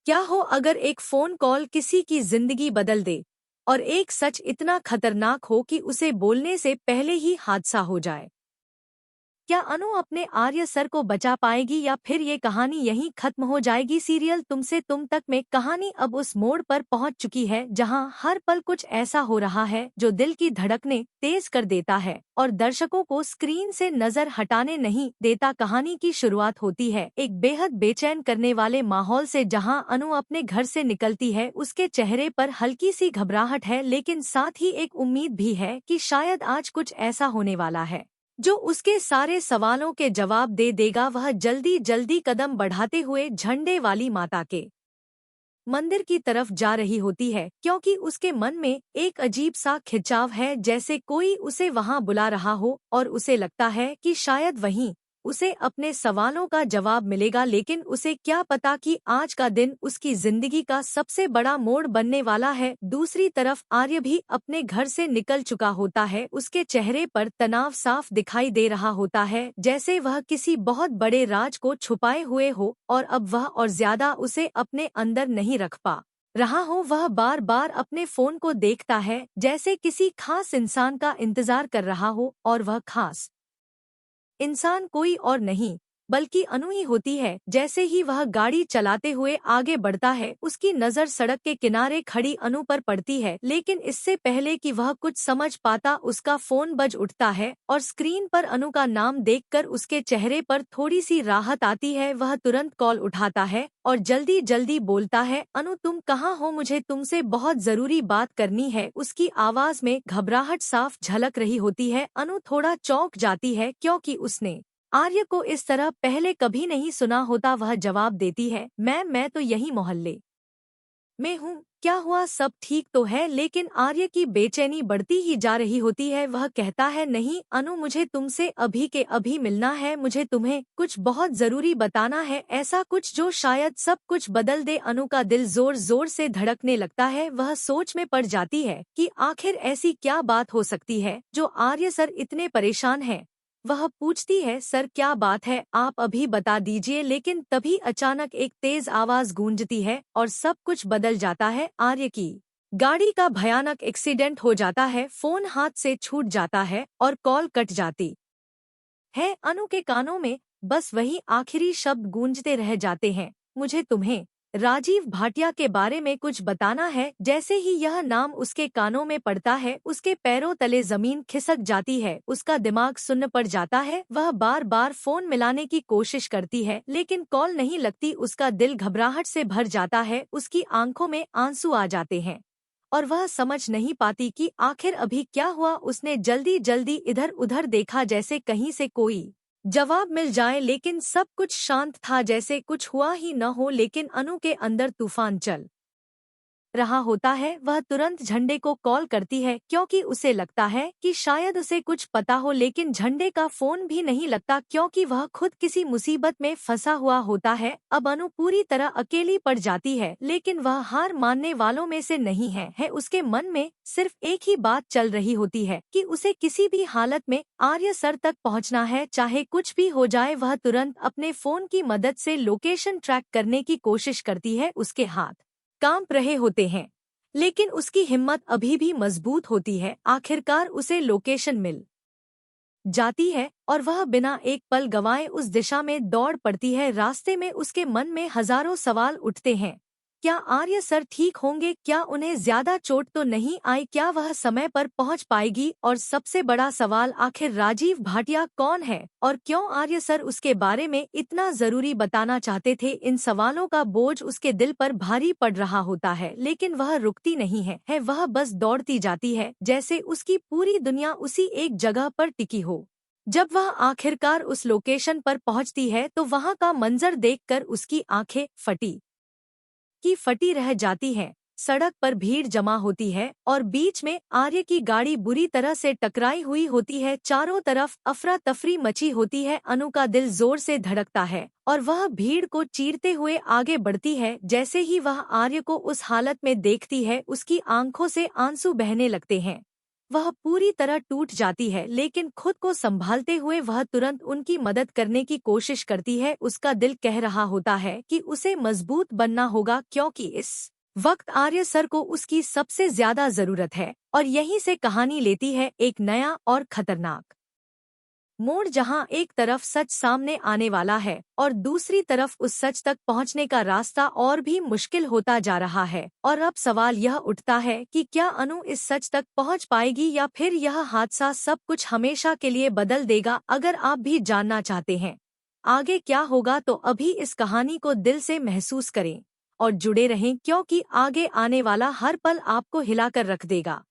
क्या हो अगर एक फोन कॉल किसी की जिंदगी बदल दे और एक सच इतना खतरनाक हो कि उसे बोलने से पहले ही हादसा हो जाए। क्या अनु अपने आर्य सर को बचा पाएगी या फिर ये कहानी यहीं खत्म हो जाएगी। सीरियल तुमसे तुम तक में कहानी अब उस मोड़ पर पहुंच चुकी है जहां हर पल कुछ ऐसा हो रहा है जो दिल की धड़कनें तेज कर देता है और दर्शकों को स्क्रीन से नजर हटाने नहीं देता। कहानी की शुरुआत होती है एक बेहद बेचैन करने वाले माहौल से जहां अनु अपने घर से निकलती है। उसके चेहरे पर हल्की सी घबराहट है लेकिन साथ ही एक उम्मीद भी है कि शायद आज कुछ ऐसा होने वाला है जो उसके सारे सवालों के जवाब दे देगा। वह जल्दी जल्दी कदम बढ़ाते हुए झंडे वाली माता के मंदिर की तरफ जा रही होती है क्योंकि उसके मन में एक अजीब सा खिंचाव है, जैसे कोई उसे वहां बुला रहा हो और उसे लगता है कि शायद वहीं उसे अपने सवालों का जवाब मिलेगा। लेकिन उसे क्या पता कि आज का दिन उसकी जिंदगी का सबसे बड़ा मोड़ बनने वाला है। दूसरी तरफ आर्य भी अपने घर से निकल चुका होता है। उसके चेहरे पर तनाव साफ दिखाई दे रहा होता है, जैसे वह किसी बहुत बड़े राज को छुपाए हुए हो और अब वह और ज्यादा उसे अपने अंदर नहीं रख पा रहा हो। वह बार बार अपने फोन को देखता है जैसे किसी खास इंसान का इंतजार कर रहा हो और वह खास इंसान कोई और नहीं बल्कि अनु ही होती है। जैसे ही वह गाड़ी चलाते हुए आगे बढ़ता है उसकी नज़र सड़क के किनारे खड़ी अनु पर पड़ती है, लेकिन इससे पहले कि वह कुछ समझ पाता उसका फोन बज उठता है और स्क्रीन पर अनु का नाम देखकर उसके चेहरे पर थोड़ी सी राहत आती है। वह तुरंत कॉल उठाता है और जल्दी जल्दी बोलता है, अनु तुम कहाँ हो, मुझे तुमसे बहुत जरूरी बात करनी है। उसकी आवाज में घबराहट साफ झलक रही होती है। अनु थोड़ा चौंक जाती है क्योंकि उसने आर्य को इस तरह पहले कभी नहीं सुना होता। वह जवाब देती है, मैं तो यही मोहल्ले में हूँ, क्या हुआ, सब ठीक तो है। लेकिन आर्य की बेचैनी बढ़ती ही जा रही होती है। वह कहता है, नहीं अनु, मुझे तुमसे अभी के अभी मिलना है, मुझे तुम्हें कुछ बहुत जरूरी बताना है, ऐसा कुछ जो शायद सब कुछ बदल दे। अनु का दिल जोर जोर से धड़कने लगता है। वह सोच में पड़ जाती है कि आखिर ऐसी क्या बात हो सकती है जो आर्य सर इतने परेशान हैं। वह पूछती है, सर क्या बात है, आप अभी बता दीजिए। लेकिन तभी अचानक एक तेज आवाज गूंजती है और सब कुछ बदल जाता है। आर्य की गाड़ी का भयानक एक्सीडेंट हो जाता है, फोन हाथ से छूट जाता है और कॉल कट जाती है। अनु के कानों में बस वही आखिरी शब्द गूंजते रह जाते हैं, मुझे तुम्हें राजीव भाटिया के बारे में कुछ बताना है। जैसे ही यह नाम उसके कानों में पड़ता है उसके पैरों तले जमीन खिसक जाती है, उसका दिमाग सुन्न पड़ जाता है। वह बार बार फोन मिलाने की कोशिश करती है लेकिन कॉल नहीं लगती। उसका दिल घबराहट से भर जाता है, उसकी आंखों में आंसू आ जाते हैं और वह समझ नहीं पाती कि आखिर अभी क्या हुआ। उसने जल्दी जल्दी इधर उधर देखा जैसे कहीं से कोई जवाब मिल जाए, लेकिन सब कुछ शांत था, जैसे कुछ हुआ ही न हो। लेकिन अनु के अंदर तूफान चल रहा होता है। वह तुरंत झंडे को कॉल करती है क्योंकि उसे लगता है कि शायद उसे कुछ पता हो, लेकिन झंडे का फोन भी नहीं लगता क्योंकि वह खुद किसी मुसीबत में फंसा हुआ होता है। अब अनु पूरी तरह अकेली पड़ जाती है, लेकिन वह हार मानने वालों में से नहीं है। उसके मन में सिर्फ एक ही बात चल रही होती है कि उसे किसी भी हालत में आर्य सर तक पहुंचना है, चाहे कुछ भी हो जाए। वह तुरंत अपने फोन की मदद से लोकेशन ट्रैक करने की कोशिश करती है। उसके हाथ कांप रहे होते हैं लेकिन उसकी हिम्मत अभी भी मजबूत होती है। आखिरकार उसे लोकेशन मिल जाती है और वह बिना एक पल गंवाए उस दिशा में दौड़ पड़ती है। रास्ते में उसके मन में हजारों सवाल उठते हैं, क्या आर्य सर ठीक होंगे, क्या उन्हें ज्यादा चोट तो नहीं आई, क्या वह समय पर पहुंच पाएगी, और सबसे बड़ा सवाल आखिर राजीव भाटिया कौन है और क्यों आर्य सर उसके बारे में इतना जरूरी बताना चाहते थे। इन सवालों का बोझ उसके दिल पर भारी पड़ रहा होता है लेकिन वह रुकती नहीं है वह बस दौड़ती जाती है जैसे उसकी पूरी दुनिया उसी एक जगह पर टिकी हो। जब वह आखिरकार उस लोकेशन पर पहुंचती है तो वहां का मंजर देखकर उसकी आंखें फटी रह जाती हैं। सड़क पर भीड़ जमा होती है और बीच में आर्य की गाड़ी बुरी तरह से टकराई हुई होती है। चारों तरफ अफरा तफरी मची होती है। अनु का दिल जोर से धड़कता है और वह भीड़ को चीरते हुए आगे बढ़ती है। जैसे ही वह आर्य को उस हालत में देखती है उसकी आंखों से आंसू बहने लगते हैं। वह पूरी तरह टूट जाती है, लेकिन खुद को संभालते हुए वह तुरंत उनकी मदद करने की कोशिश करती है। उसका दिल कह रहा होता है कि उसे मजबूत बनना होगा, क्योंकि इस वक्त आर्य सर को उसकी सबसे ज्यादा जरूरत है। और यहीं से कहानी लेती है एक नया और खतरनाक मोड़, जहां एक तरफ सच सामने आने वाला है और दूसरी तरफ उस सच तक पहुंचने का रास्ता और भी मुश्किल होता जा रहा है। और अब सवाल यह उठता है कि क्या अनु इस सच तक पहुंच पाएगी या फिर यह हादसा सब कुछ हमेशा के लिए बदल देगा। अगर आप भी जानना चाहते हैं आगे क्या होगा, तो अभी इस कहानी को दिल से महसूस करें और जुड़े रहें, क्योंकि आगे आने वाला हर पल आपको हिलाकर रख देगा।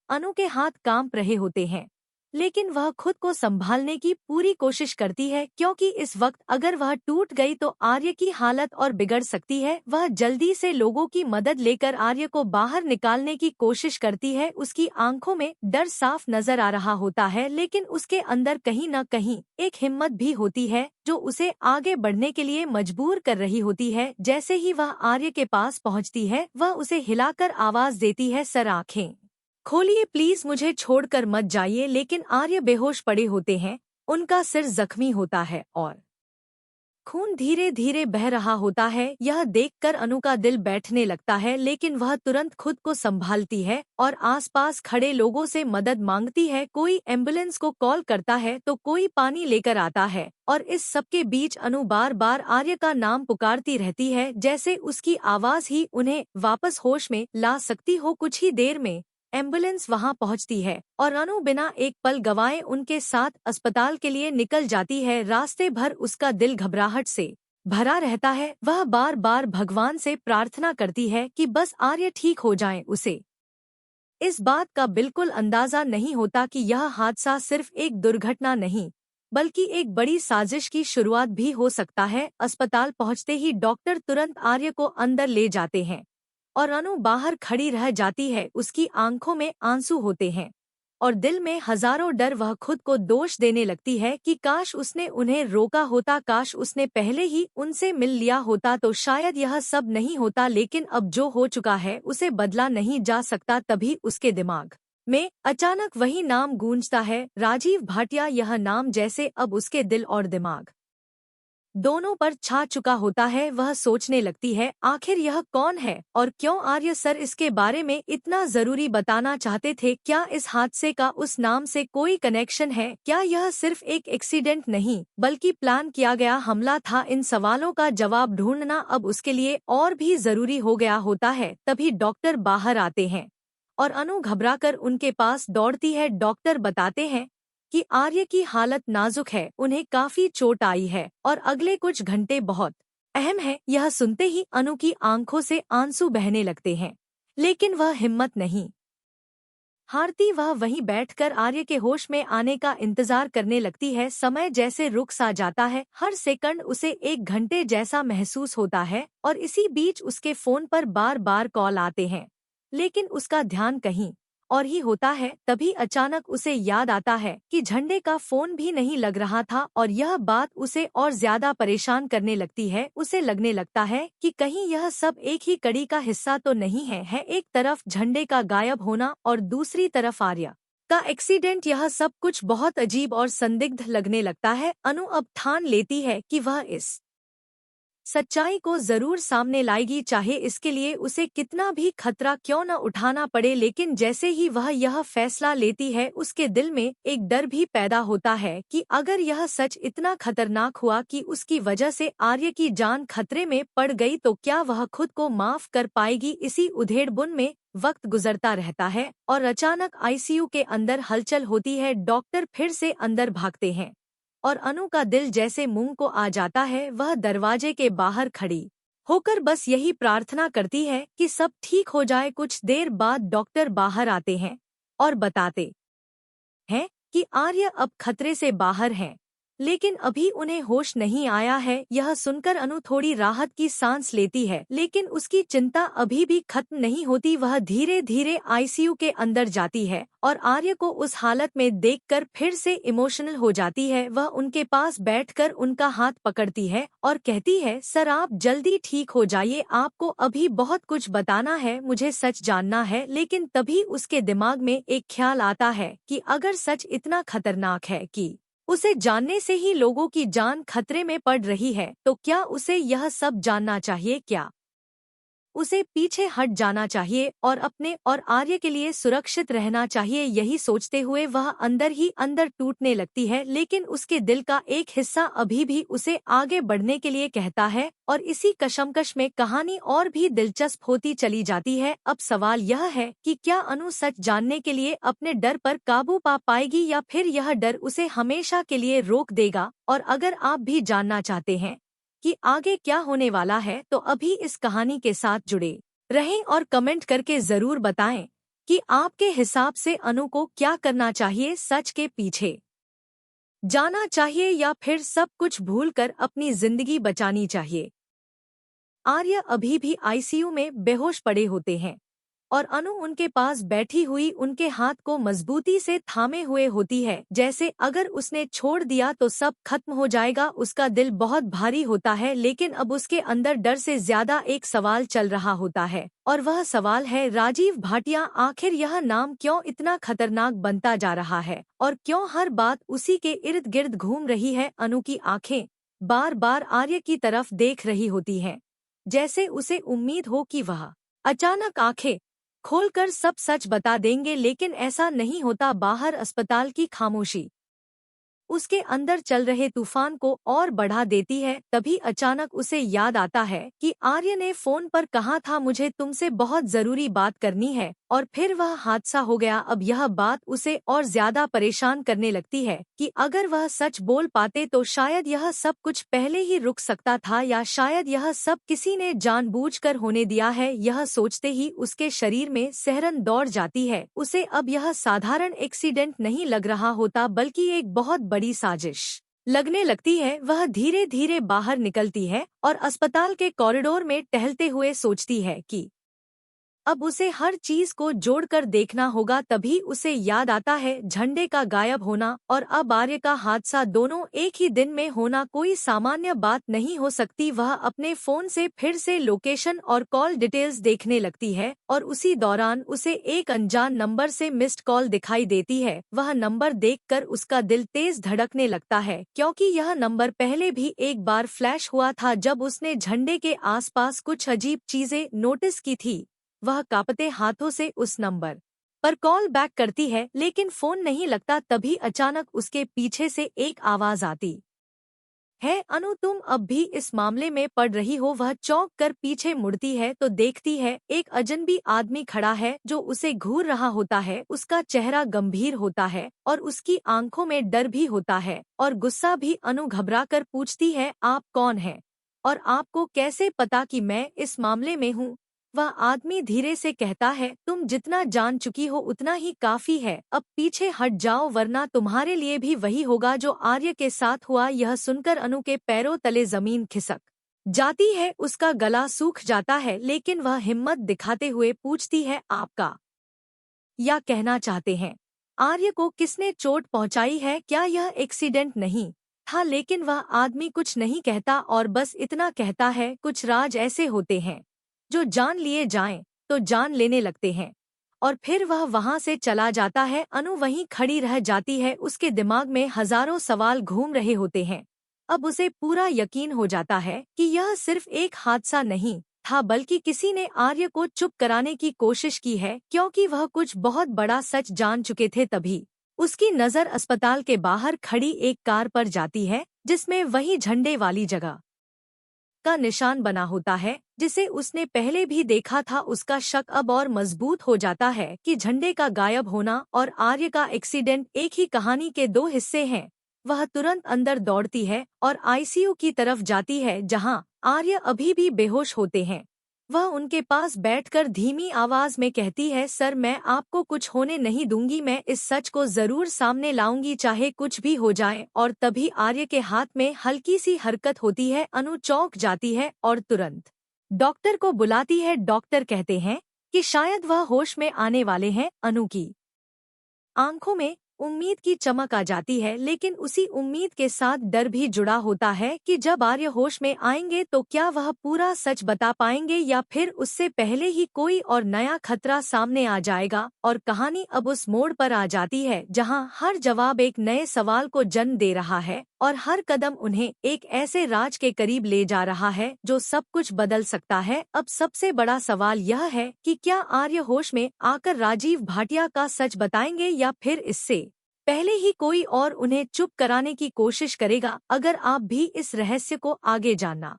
अनु के हाथ कांप रहे होते हैं, लेकिन वह खुद को संभालने की पूरी कोशिश करती है, क्योंकि इस वक्त अगर वह टूट गई तो आर्य की हालत और बिगड़ सकती है। वह जल्दी से लोगों की मदद लेकर आर्य को बाहर निकालने की कोशिश करती है। उसकी आंखों में डर साफ नजर आ रहा होता है, लेकिन उसके अंदर कहीं न कहीं एक हिम्मत भी होती है जो उसे आगे बढ़ने के लिए मजबूर कर रही होती है। जैसे ही वह आर्य के पास पहुँचती है, वह उसे हिलाकर आवाज देती है, सर आँखें खोलिए प्लीज, मुझे छोड़कर मत जाइए। लेकिन आर्य बेहोश पड़े होते हैं, उनका सिर जख्मी होता है और खून धीरे धीरे बह रहा होता है। यह देखकर अनु का दिल बैठने लगता है, लेकिन वह तुरंत खुद को संभालती है और आसपास खड़े लोगों से मदद मांगती है। कोई एम्बुलेंस को कॉल करता है तो कोई पानी लेकर आता है, और इस सबके बीच अनु बार बार आर्य का नाम पुकारती रहती है, जैसे उसकी आवाज ही उन्हें वापस होश में ला सकती हो। कुछ ही देर में एम्बुलेंस वहां पहुंचती है और अनु बिना एक पल गवाए उनके साथ अस्पताल के लिए निकल जाती है। रास्ते भर उसका दिल घबराहट से भरा रहता है। वह बार बार भगवान से प्रार्थना करती है कि बस आर्य ठीक हो जाए। उसे इस बात का बिल्कुल अंदाजा नहीं होता कि यह हादसा सिर्फ एक दुर्घटना नहीं, बल्कि एक बड़ी साजिश की शुरुआत भी हो सकता है। अस्पताल पहुंचते ही डॉक्टर तुरंत आर्य को अंदर ले जाते हैं और अनु बाहर खड़ी रह जाती है। उसकी आंखों में आंसू होते हैं और दिल में हजारों डर। वह खुद को दोष देने लगती है कि काश उसने उन्हें रोका होता, काश उसने पहले ही उनसे मिल लिया होता तो शायद यह सब नहीं होता। लेकिन अब जो हो चुका है उसे बदला नहीं जा सकता। तभी उसके दिमाग में अचानक वही नाम गूंजता है, राजीव भाटिया। यह नाम जैसे अब उसके दिल और दिमाग दोनों पर छा चुका होता है। वह सोचने लगती है, आखिर यह कौन है और क्यों आर्य सर इसके बारे में इतना जरूरी बताना चाहते थे। क्या इस हादसे का उस नाम से कोई कनेक्शन है? क्या यह सिर्फ एक एक्सीडेंट नहीं बल्कि प्लान किया गया हमला था? इन सवालों का जवाब ढूंढना अब उसके लिए और भी जरूरी हो गया होता है। तभी डॉक्टर बाहर आते हैं और अनु घबराकर उनके पास दौड़ती है। डॉक्टर बताते हैं कि आर्य की हालत नाजुक है, उन्हें काफी चोट आई है और अगले कुछ घंटे बहुत अहम है। यह सुनते ही अनु की आंखों से आंसू बहने लगते हैं, लेकिन वह हिम्मत नहीं हारती। वह वहीं बैठकर आर्य के होश में आने का इंतजार करने लगती है। समय जैसे रुक सा जाता है, हर सेकंड उसे एक घंटे जैसा महसूस होता है। और इसी बीच उसके फोन पर बार बार कॉल आते हैं, लेकिन उसका ध्यान कहीं और ही होता है। तभी अचानक उसे याद आता है कि झंडे का फोन भी नहीं लग रहा था, और यह बात उसे और ज्यादा परेशान करने लगती है। उसे लगने लगता है कि कहीं यह सब एक ही कड़ी का हिस्सा तो नहीं है। एक तरफ झंडे का गायब होना और दूसरी तरफ आर्य का एक्सीडेंट। यह सब कुछ बहुत अजीब और संदिग्ध लगने लगता है। अनु अब ठान लेती है कि वह इस सच्चाई को जरूर सामने लाएगी, चाहे इसके लिए उसे कितना भी खतरा क्यों न उठाना पड़े। लेकिन जैसे ही वह यह फैसला लेती है, उसके दिल में एक डर भी पैदा होता है कि अगर यह सच इतना खतरनाक हुआ कि उसकी वजह से आर्य की जान खतरे में पड़ गई, तो क्या वह खुद को माफ कर पाएगी? इसी उधेड़बुन में वक्त गुजरता रहता है और अचानक आईसीयू के अंदर हलचल होती है। डॉक्टर फिर से अंदर भागते हैं और अनु का दिल जैसे मुंह को आ जाता है। वह दरवाजे के बाहर खड़ी होकर बस यही प्रार्थना करती है कि सब ठीक हो जाए। कुछ देर बाद डॉक्टर बाहर आते हैं और बताते हैं कि आर्य अब खतरे से बाहर है, लेकिन अभी उन्हें होश नहीं आया है। यह सुनकर अनु थोड़ी राहत की सांस लेती है, लेकिन उसकी चिंता अभी भी खत्म नहीं होती। वह धीरे धीरे आईसीयू के अंदर जाती है और आर्य को उस हालत में देखकर फिर से इमोशनल हो जाती है। वह उनके पास बैठकर उनका हाथ पकड़ती है और कहती है, सर आप जल्दी ठीक हो जाइए, आपको अभी बहुत कुछ बताना है, मुझे सच जानना है। लेकिन तभी उसके दिमाग में एक ख्याल आता है कि अगर सच इतना खतरनाक है कि उसे जानने से ही लोगों की जान खतरे में पड़ रही है, तो क्या उसे यह सब जानना चाहिए? क्या उसे पीछे हट जाना चाहिए और अपने और आर्य के लिए सुरक्षित रहना चाहिए? यही सोचते हुए वह अंदर ही अंदर टूटने लगती है, लेकिन उसके दिल का एक हिस्सा अभी भी उसे आगे बढ़ने के लिए कहता है। और इसी कशमकश में कहानी और भी दिलचस्प होती चली जाती है। अब सवाल यह है कि क्या अनु सच जानने के लिए अपने डर पर काबू पा पाएगी या फिर यह डर उसे हमेशा के लिए रोक देगा? और अगर आप भी जानना चाहते हैं कि आगे क्या होने वाला है, तो अभी इस कहानी के साथ जुड़े रहें और कमेंट करके जरूर बताएं कि आपके हिसाब से अनु को क्या करना चाहिए, सच के पीछे जाना चाहिए या फिर सब कुछ भूलकर अपनी जिंदगी बचानी चाहिए। आर्य अभी भी आईसीयू में बेहोश पड़े होते हैं और अनु उनके पास बैठी हुई उनके हाथ को मजबूती से थामे हुए होती है, जैसे अगर उसने छोड़ दिया तो सब खत्म हो जाएगा। उसका दिल बहुत भारी होता है, लेकिन अब उसके अंदर डर से ज्यादा एक सवाल चल रहा होता है और वह सवाल है, राजीव भाटिया। आखिर यह नाम क्यों इतना खतरनाक बनता जा रहा है और क्यों हर बात उसी के इर्द गिर्द घूम रही है? अनु की आंखें बार बार आर्य की तरफ देख रही होती हैं, जैसे उसे उम्मीद हो कि वह अचानक आंखें खोलकर सब सच बता देंगे, लेकिन ऐसा नहीं होता। बाहर अस्पताल की खामोशी उसके अंदर चल रहे तूफान को और बढ़ा देती है। तभी अचानक उसे याद आता है कि आर्य ने फोन पर कहा था, मुझे तुमसे बहुत जरूरी बात करनी है, और फिर वह हादसा हो गया। अब यह बात उसे और ज्यादा परेशान करने लगती है कि अगर वह सच बोल पाते तो शायद यह सब कुछ पहले ही रुक सकता था, या शायद यह सब किसी ने जानबूझकर होने दिया है। यह सोचते ही उसके शरीर में सिहरन दौड़ जाती है। उसे अब यह साधारण एक्सीडेंट नहीं लग रहा होता, बल्कि एक बहुत बड़ी साजिश लगने लगती है। वह धीरे धीरे बाहर निकलती है और अस्पताल के कॉरिडोर में टहलते हुए सोचती है कि अब उसे हर चीज को जोड़कर देखना होगा। तभी उसे याद आता है झंडे का गायब होना और अब आर्य का हादसा, दोनों एक ही दिन में होना कोई सामान्य बात नहीं हो सकती। वह अपने फोन से फिर से लोकेशन और कॉल डिटेल्स देखने लगती है और उसी दौरान उसे एक अनजान नंबर से मिस्ड कॉल दिखाई देती है। वह नंबर देखकर उसका दिल तेज धड़कने लगता है, क्योंकि यह नंबर पहले भी एक बार फ्लैश हुआ था जब उसने झंडे के आसपास कुछ अजीब चीजें नोटिस की थी। वह कांपते हाथों से उस नंबर पर कॉल बैक करती है, लेकिन फोन नहीं लगता। तभी अचानक उसके पीछे से एक आवाज आती है, अनु तुम अब भी इस मामले में पड़ रही हो? वह चौंक कर पीछे मुड़ती है तो देखती है एक अजनबी आदमी खड़ा है जो उसे घूर रहा होता है। उसका चेहरा गंभीर होता है और उसकी आंखों में डर भी होता है और गुस्सा भी। अनु घबरा कर पूछती है, आप कौन हैं और आपको कैसे पता कि मैं इस मामले में हूँ? वह आदमी धीरे से कहता है, तुम जितना जान चुकी हो उतना ही काफी है, अब पीछे हट जाओ वरना तुम्हारे लिए भी वही होगा जो आर्य के साथ हुआ। यह सुनकर अनु के पैरों तले जमीन खिसक जाती है, उसका गला सूख जाता है, लेकिन वह हिम्मत दिखाते हुए पूछती है, आपका या कहना चाहते हैं आर्य को किसने चोट पहुंचाई है? क्या यह एक्सीडेंट नहीं था? लेकिन वह आदमी कुछ नहीं कहता और बस इतना कहता है, कुछ राज ऐसे होते हैं जो जान लिए जाएं तो जान लेने लगते हैं, और फिर वह वहां से चला जाता है। अनु वहीं खड़ी रह जाती है, उसके दिमाग में हजारों सवाल घूम रहे होते हैं। अब उसे पूरा यकीन हो जाता है कि यह सिर्फ एक हादसा नहीं था, बल्कि किसी ने आर्य को चुप कराने की कोशिश की है, क्योंकि वह कुछ बहुत बड़ा सच जान चुके थे। तभी उसकी नज़र अस्पताल के बाहर खड़ी एक कार पर जाती है, जिसमें वही झंडे वाली जगह का निशान बना होता है जिसे उसने पहले भी देखा था। उसका शक अब और मजबूत हो जाता है कि झंडे का गायब होना और आर्य का एक्सीडेंट एक ही कहानी के दो हिस्से हैं। वह तुरंत अंदर दौड़ती है और आईसीयू की तरफ जाती है, जहां आर्य अभी भी बेहोश होते हैं। वह उनके पास बैठकर धीमी आवाज में कहती है, सर मैं आपको कुछ होने नहीं दूंगी, मैं इस सच को जरूर सामने लाऊंगी चाहे कुछ भी हो जाए। और तभी आर्य के हाथ में हल्की सी हरकत होती है। अनु चौंक जाती है और तुरंत डॉक्टर को बुलाती है। डॉक्टर कहते हैं कि शायद वह होश में आने वाले हैं। अनु की आंखों में उम्मीद की चमक आ जाती है, लेकिन उसी उम्मीद के साथ डर भी जुड़ा होता है कि जब आर्य होश में आएंगे तो क्या वह पूरा सच बता पाएंगे या फिर उससे पहले ही कोई और नया खतरा सामने आ जाएगा। और कहानी अब उस मोड़ पर आ जाती है जहां हर जवाब एक नए सवाल को जन्म दे रहा है और हर कदम उन्हें एक ऐसे राज के करीब ले जा रहा है जो सब कुछ बदल सकता है। अब सबसे बड़ा सवाल यह है कि क्या आर्य होश में आकर राजीव भाटिया का सच बताएंगे या फिर इससे पहले ही कोई और उन्हें चुप कराने की कोशिश करेगा। अगर आप भी इस रहस्य को आगे जानना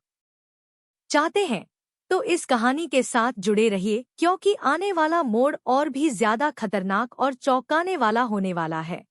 चाहते हैं तो इस कहानी के साथ जुड़े रहिए, क्योंकि आने वाला मोड़ और भी ज्यादा खतरनाक और चौंकाने वाला होने वाला है।